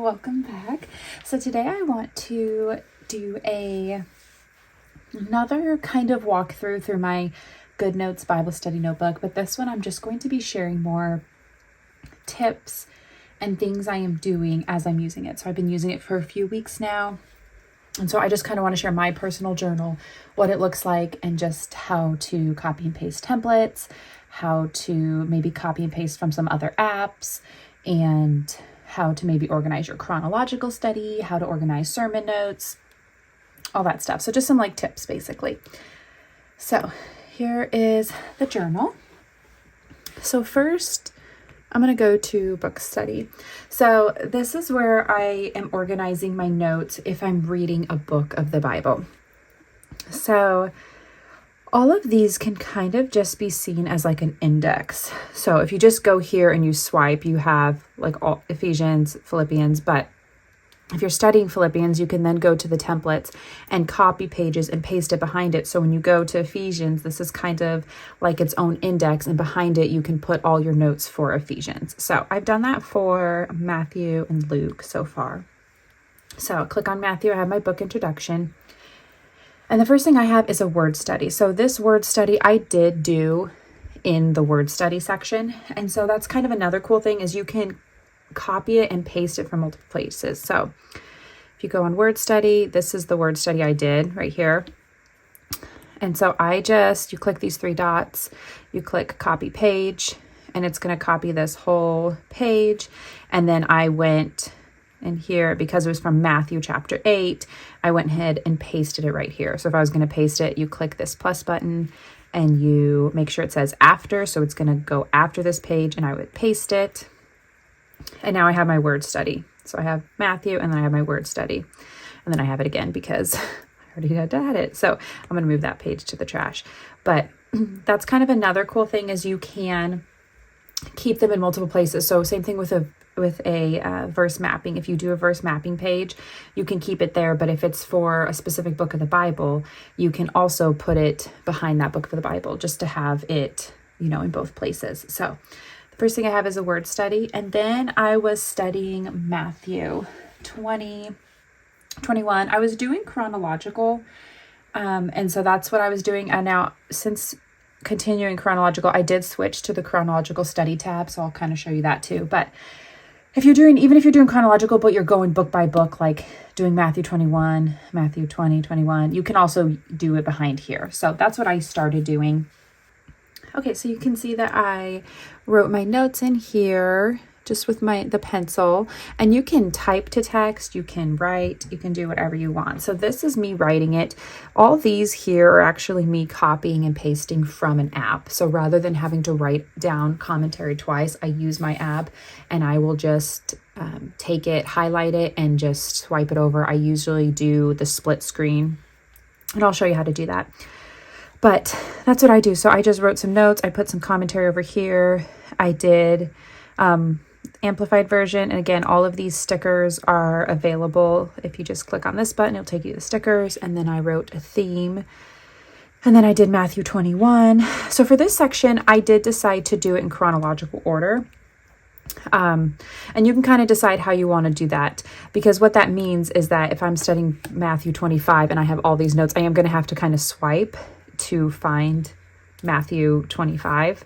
Welcome back. So today I want to do another kind of walkthrough through my Goodnotes Bible study notebook, but this one I'm just going to be sharing more tips and things I am doing as I'm using it. So I've been using it for a few weeks now, and so I just kind of want to share my personal journal, what it looks like, and just how to copy and paste templates, how to maybe copy and paste from some other apps, and how to maybe organize your chronological study, how to organize sermon notes, all that stuff. So just some like tips basically. So here is the journal. So first I'm going to go to book study. So this is where I am organizing my notes if I'm reading a book of the Bible. So all of these can kind of just be seen as like an index. So if you just go here and you swipe, you have like all Ephesians, Philippians, but if you're studying Philippians, you can then go to the templates and copy pages and paste it behind it. So when you go to Ephesians, this is kind of like its own index, and behind it, you can put all your notes for Ephesians. So I've done that for Matthew and Luke so far. So I'll click on Matthew. I have my book introduction. And the first thing I have is a word study. So this word study I did do in the word study section. And so that's kind of another cool thing is you can copy it and paste it from multiple places. So if you go on word study, this is the word study I did right here. And so you click these three dots, you click copy page, and it's going to copy this whole page. And then I went in here, because it was from Matthew chapter 8, I went ahead and pasted it right here. So if I was going to paste it, you click this plus button and you make sure it says after. So it's going to go after this page, and I would paste it. And now I have my word study. So I have Matthew, and then I have my word study. And then I have it again because I already had to add it. So I'm going to move that page to the trash. But that's kind of another cool thing is you can keep them in multiple places. So same thing with a verse mapping. If you do a verse mapping page, you can keep it there. But if it's for a specific book of the Bible, you can also put it behind that book of the Bible just to have it, in both places. So the first thing I have is a word study. And then I was studying Matthew 20, 21. I was doing chronological. And so that's what I was doing. And now since continuing chronological, I did switch to the chronological study tab. So I'll kind of show you that too. But even if you're doing chronological, but you're going book by book, like doing Matthew 21, Matthew 20, 21, you can also do it behind here. So that's what I started doing. Okay, so you can see that I wrote my notes in here just with the pencil, and you can type to text, you can write, you can do whatever you want. So this is me writing it. All these here are actually me copying and pasting from an app. So rather than having to write down commentary twice, I use my app and I will just take it, highlight it, and just swipe it over. I usually do the split screen, and I'll show you how to do that. But that's what I do. So I just wrote some notes. I put some commentary over here. I did amplified version. And again, all of these stickers are available. If you just click on this button, it'll take you to stickers. And then I wrote a theme. And then I did Matthew 21. So for this section, I did decide to do it in chronological order. And you can kind of decide how you want to do that, because what that means is that if I'm studying Matthew 25 and I have all these notes, I am going to have to kind of swipe to find Matthew 25,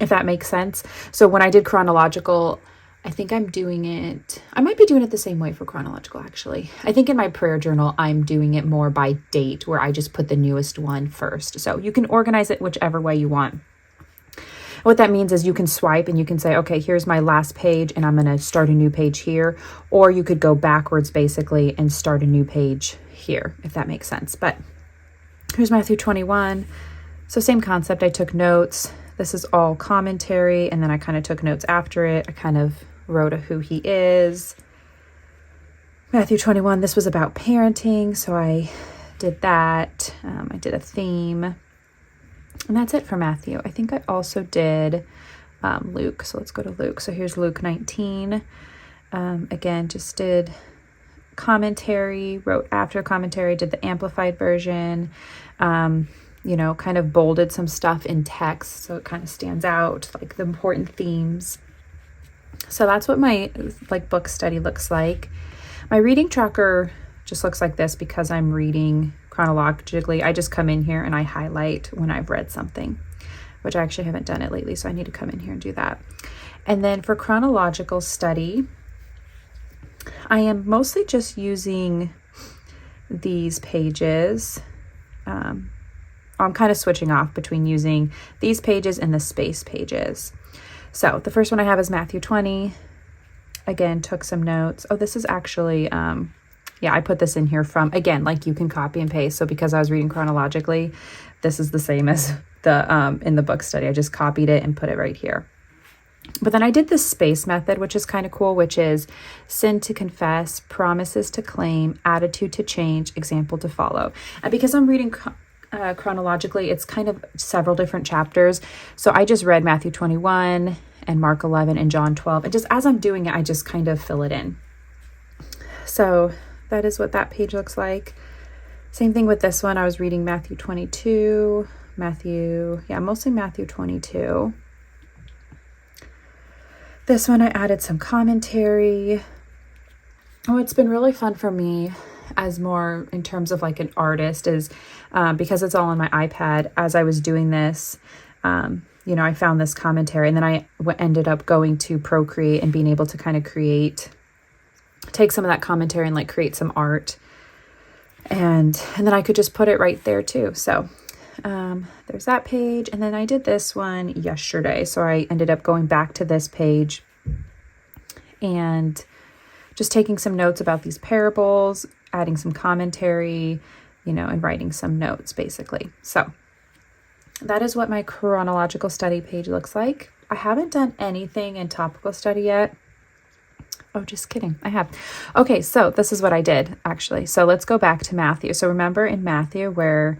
if that makes sense. So when I did chronological, I think I might be doing it the same way for chronological, actually. I think in my prayer journal, I'm doing it more by date, where I just put the newest one first. So you can organize it whichever way you want. What that means is you can swipe and you can say, okay, here's my last page and I'm going to start a new page here. Or you could go backwards basically and start a new page here, if that makes sense. But here's Matthew 21. So same concept. I took notes. This is all commentary. And then I kind of took notes after it. I kind of wrote who he is. Matthew 21, this was about parenting. So I did that. I did a theme. And that's it for Matthew. I think I also did Luke. So let's go to Luke. So here's Luke 19. Again, just did commentary, wrote after commentary, did the amplified version, kind of bolded some stuff in text so it kind of stands out, like the important themes. So that's what my book study looks like. My reading tracker just looks like this because I'm reading chronologically. I just come in here and I highlight when I've read something, which I actually haven't done it lately, so I need to come in here and do that. And then for chronological study, I am mostly just using these pages. I'm kind of switching off between using these pages and the space pages. So the first one I have is Matthew 20. Again, took some notes. Oh, this is actually, yeah, I put this in here from, again, like you can copy and paste. So because I was reading chronologically, this is the same as the in the book study. I just copied it and put it right here. But then I did the space method, which is kind of cool, which is sin to confess, promises to claim, attitude to change, example to follow. And because I'm reading chronologically, it's kind of several different chapters. So I just read Matthew 21 and Mark 11 and John 12. And just as I'm doing it, I just kind of fill it in. So that is what that page looks like. Same thing with this one. I was reading Matthew 22, mostly Matthew 22. This one I added some commentary. Oh, it's been really fun for me as more in terms of like an artist is because it's all on my iPad. As I was doing this, I found this commentary, and then I ended up going to Procreate and being able to kind of take some of that commentary and like create some art. And then I could just put it right there too. So there's that page. And then I did this one yesterday. So I ended up going back to this page and just taking some notes about these parables, adding some commentary, and writing some notes basically. So that is what my chronological study page looks like. I haven't done anything in topical study yet. Oh, just kidding. I have. Okay, so this is what I did actually. So let's go back to Matthew. So remember in Matthew where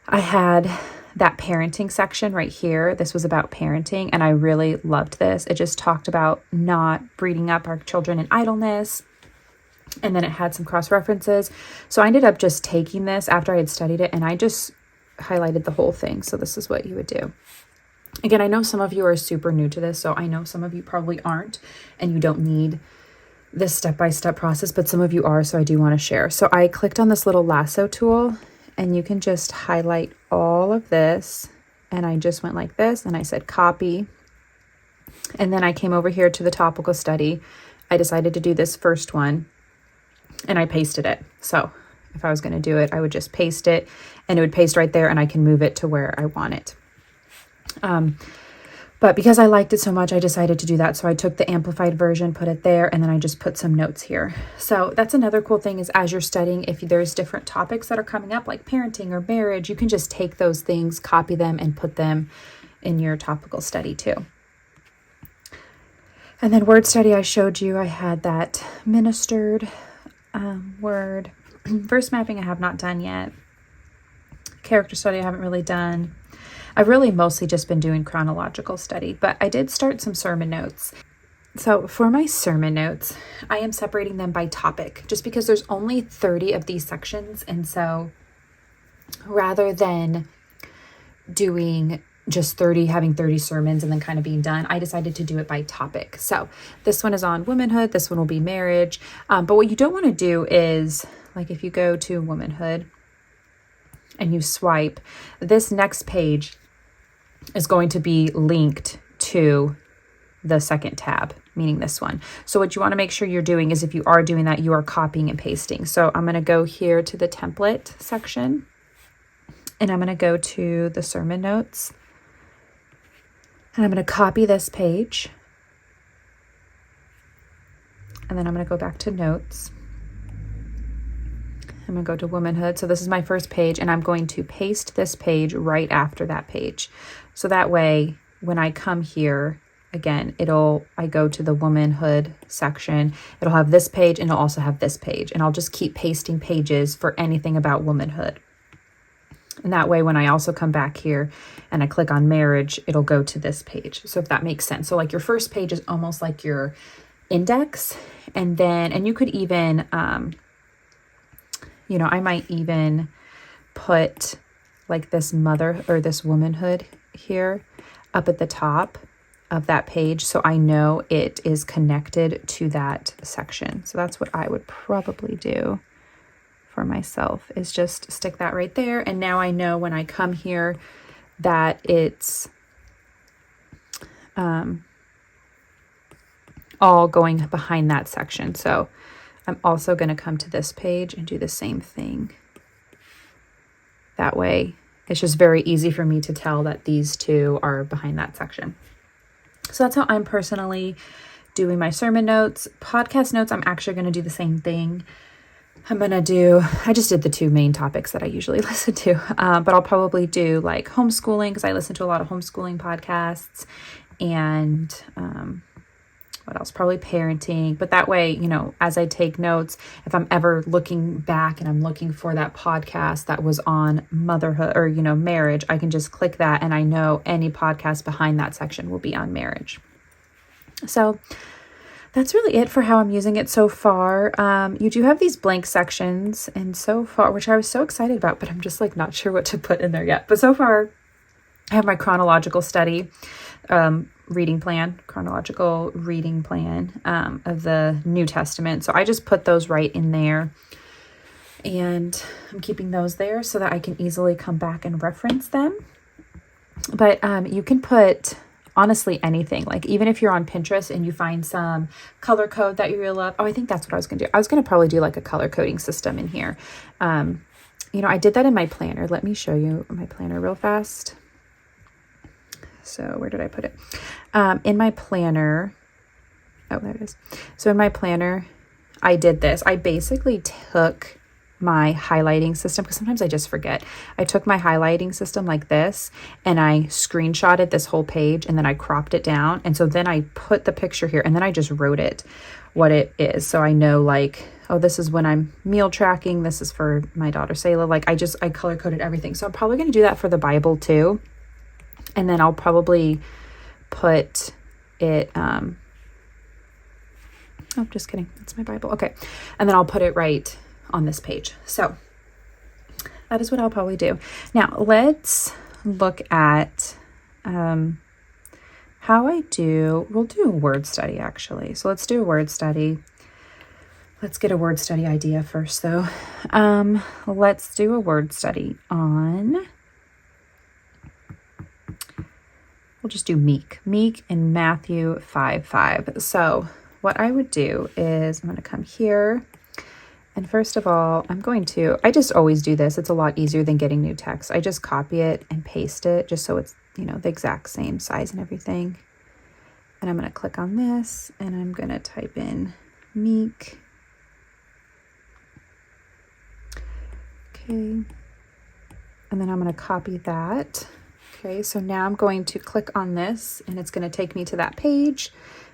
I had that parenting section right here. This was about parenting, and I really loved this. It just talked about not breeding up our children in idleness. And then it had some cross references. So I ended up just taking this after I had studied it, and I just highlighted the whole thing. So this is what you would do. Again, I know some of you are super new to this, so I know some of you probably aren't, and you don't need this step-by-step process, but some of you are, so I do want to share. So I clicked on this little lasso tool, and you can just highlight all of this, and I just went like this, and I said copy, and then I came over here to the topical study. I decided to do this first one, and I pasted it. So if I was going to do it, I would just paste it, and it would paste right there, and I can move it to where I want it. But because I liked it so much, I decided to do that. So I took the amplified version, put it there, and then I just put some notes here. So that's another cool thing is as you're studying, if there's different topics that are coming up like parenting or marriage, you can just take those things, copy them, and put them in your topical study too. And then word study, I showed you, I had that ministered word. Verse mapping I have not done yet. Character study I haven't really done. I've really mostly just been doing chronological study, but I did start some sermon notes. So for my sermon notes, I am separating them by topic just because there's only 30 of these sections. And so rather than doing just 30, having 30 sermons and then kind of being done, I decided to do it by topic. So this one is on womanhood. This one will be marriage. But what you don't want to do is like if you go to womanhood and you swipe, this next page is going to be linked to the second tab, meaning this one. So what you want to make sure you're doing is if you are doing that, you are copying and pasting. So I'm going to go here to the template section, and I'm going to go to the sermon notes, and I'm going to copy this page, and then I'm going to go back to notes. I'm going to go to womanhood. So this is my first page, and I'm going to paste this page right after that page. So that way, when I come here, again, I go to the womanhood section. It'll have this page, and it'll also have this page. And I'll just keep pasting pages for anything about womanhood. And that way, when I also come back here and I click on marriage, it'll go to this page. So if that makes sense. So like your first page is almost like your index. And you could even, I might even put like this mother or this womanhood here up at the top. of that page so I know it is connected to that section. So that's what I would probably do for myself, is just stick that right there. And now I know when I come here that it's all going behind that section. So I'm also going to come to this page and do the same thing. That way, it's just very easy for me to tell that these two are behind that section. So that's how I'm personally doing my sermon notes. Podcast notes, I'm actually going to do the same thing. I just did the two main topics that I usually listen to, but I'll probably do like homeschooling, because I listen to a lot of homeschooling podcasts, and what else? Probably parenting. But that way, you know, as I take notes, if I'm ever looking back and I'm looking for that podcast that was on motherhood or, you know, marriage, I can just click that and I know any podcast behind that section will be on marriage. So that's really it for how I'm using it so far. You do have these blank sections, and so far, which I was so excited about, but I'm just like not sure what to put in there yet. But so far, I have my chronological study chronological reading plan of the New Testament. So I just put those right in there, and I'm keeping those there so that I can easily come back and reference them. But you can put honestly anything, like even if you're on Pinterest and you find some color code that you really love. Oh, I think that's what I was going to do. I was going to probably do like a color coding system in here. You know, I did that in my planner. Let me show you my planner real fast. So where did I put it? In my planner. Oh, there it is. So in my planner, I did this. I basically took my highlighting system, because sometimes I just forget. I took my highlighting system like this, and I screenshotted this whole page, and then I cropped it down. And so then I put the picture here, and then I just wrote it, what it is. So I know like, oh, this is when I'm meal tracking. This is for my daughter, Selah. Like I color coded everything. So I'm probably going to do that for the Bible too. And then I'll probably put it, oh, just kidding. That's my Bible. Okay. And then I'll put it right on this page. So that is what I'll probably do. Now let's look at, we'll do a word study actually. So let's do a word study. Let's get a word study idea first though. Let's do a word study on, we'll just do meek in Matthew 5:5. So what I would do is I'm going to come here. And first of all, I just always do this. It's a lot easier than getting new text. I just copy it and paste it just so it's, you know, the exact same size and everything. And I'm going to click on this and I'm going to type in meek. Okay. And then I'm going to copy that. Okay. So now I'm going to click on this and it's going to take me to that page,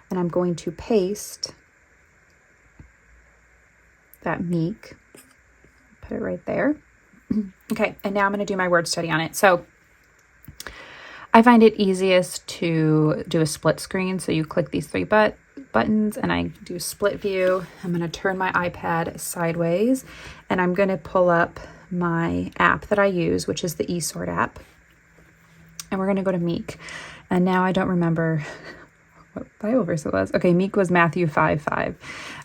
and I'm going to paste that meek, put it right there. Okay, and now I'm going to do my word study on it. So I find it easiest to do a split screen. So you click these three buttons and I do split view. I'm going to turn my iPad sideways and I'm going to pull up my app that I use, which is the eSword app. And we're going to go to meek. And now I don't remember what Bible verse it was. Okay, meek was Matthew 5:5.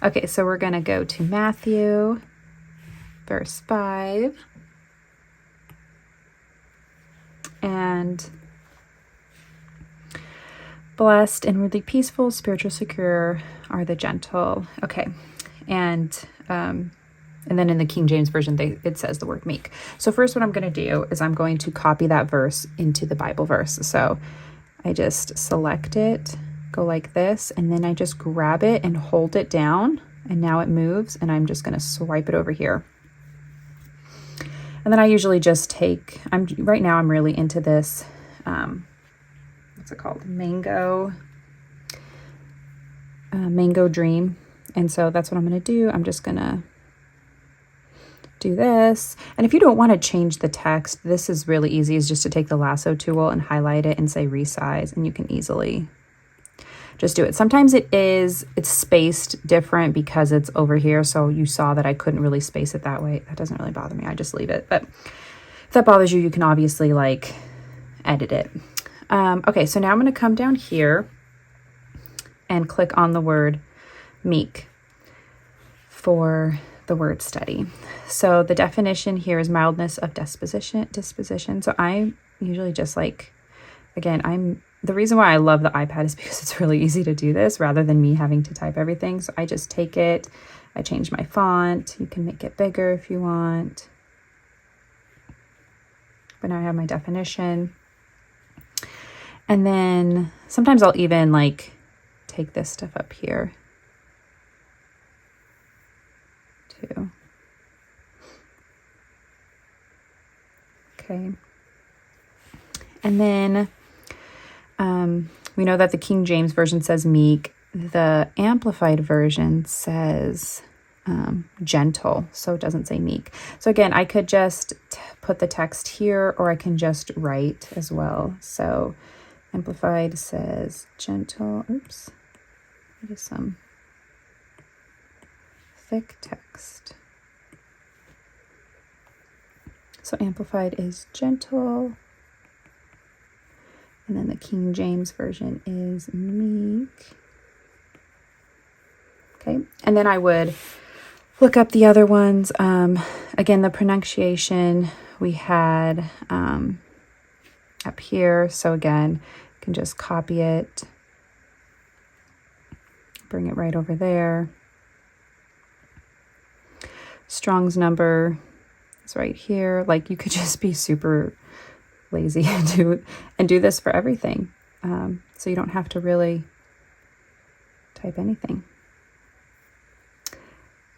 Okay, so we're going to go to Matthew, verse 5. And blessed, inwardly peaceful, spiritual secure are the gentle. Okay, and then in the King James Version, it says the word meek. So first what I'm going to do is I'm going to copy that verse into the Bible verse. So I just select it, go like this, and then I just grab it and hold it down, and now it moves, and I'm just going to swipe it over here. And then I usually just right now I'm really into this, what's it called? Mango Dream. And so that's what I'm going to do. I'm just going to do this. And if you don't want to change the text, this is really easy, is just to take the lasso tool and highlight it and say resize, and you can easily just do it. Sometimes it's spaced different because it's over here. So you saw that I couldn't really space it that way. That doesn't really bother me. I just leave it. But if that bothers you, you can obviously like edit it. Okay, so now I'm going to come down here and click on the word meek for the word study. So the definition here is mildness of disposition. So I usually just like, again, the reason why I love the iPad is because it's really easy to do this rather than me having to type everything. So I just take it, I change my font. You can make it bigger if you want. But now I have my definition. And then sometimes I'll even like take this stuff up here too. Okay. And then we know that the King James Version says meek. The Amplified Version says gentle, so it doesn't say meek. So again, I could just put the text here, or I can just write as well. So Amplified says gentle. Oops, that is some thick text. So Amplified is gentle. And then the King James Version is meek. Okay, and then I would look up the other ones. Again, the pronunciation we had up here. So again, you can just copy it, bring it right over there. Strong's number is right here. Like, you could just be super lazy and do this for everything. So you don't have to really type anything.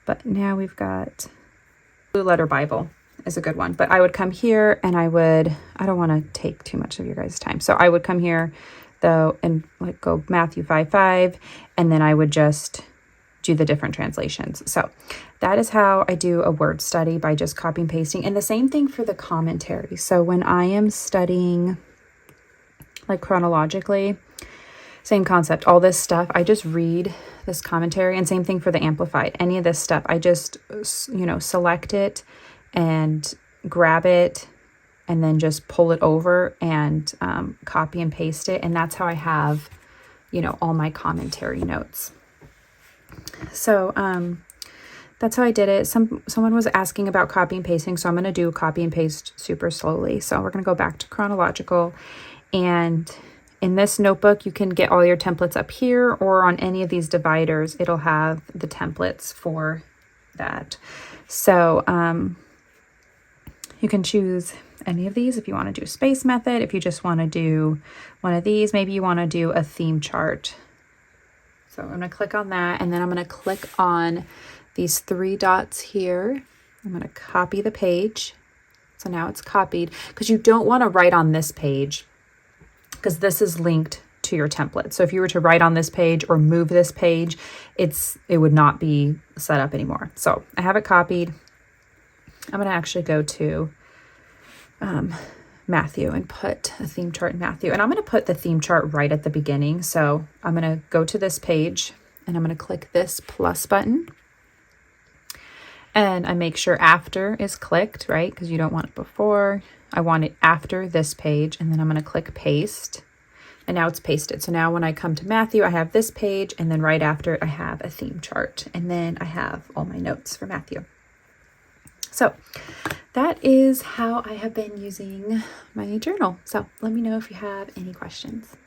But now we've got Blue Letter Bible is a good one. But I would come here and I don't want to take too much of your guys' time. So I would come here though and like go Matthew 5:5, and then I would just do the different translations. So that is how I do a word study, by just copying and pasting. And the same thing for the commentary. So when I am studying like chronologically, same concept, all this stuff, I just read this commentary. And same thing for the Amplified. Any of this stuff, I just, select it and grab it and then just pull it over and copy and paste it. And that's how I have, all my commentary notes. So that's how I did it. Someone was asking about copy and pasting, so I'm going to do copy and paste super slowly. So we're going to go back to chronological, and in this notebook, you can get all your templates up here, or on any of these dividers, it'll have the templates for that. So you can choose any of these if you want to do space method. If you just want to do one of these, maybe you want to do a theme chart. So I'm going to click on that, and then I'm going to click on these 3 dots here. I'm going to copy the page. So now it's copied, because you don't want to write on this page, because this is linked to your template. So if you were to write on this page or move this page, it would not be set up anymore. So I have it copied. I'm going to actually go to Matthew and put a theme chart in Matthew. And I'm going to put the theme chart right at the beginning. So I'm going to go to this page and I'm going to click this plus button. And I make sure after is clicked, right? Because you don't want it before. I want it after this page. And then I'm going to click paste. And now it's pasted. So now when I come to Matthew, I have this page. And then right after it, I have a theme chart. And then I have all my notes for Matthew. So that is how I have been using my journal. So let me know if you have any questions.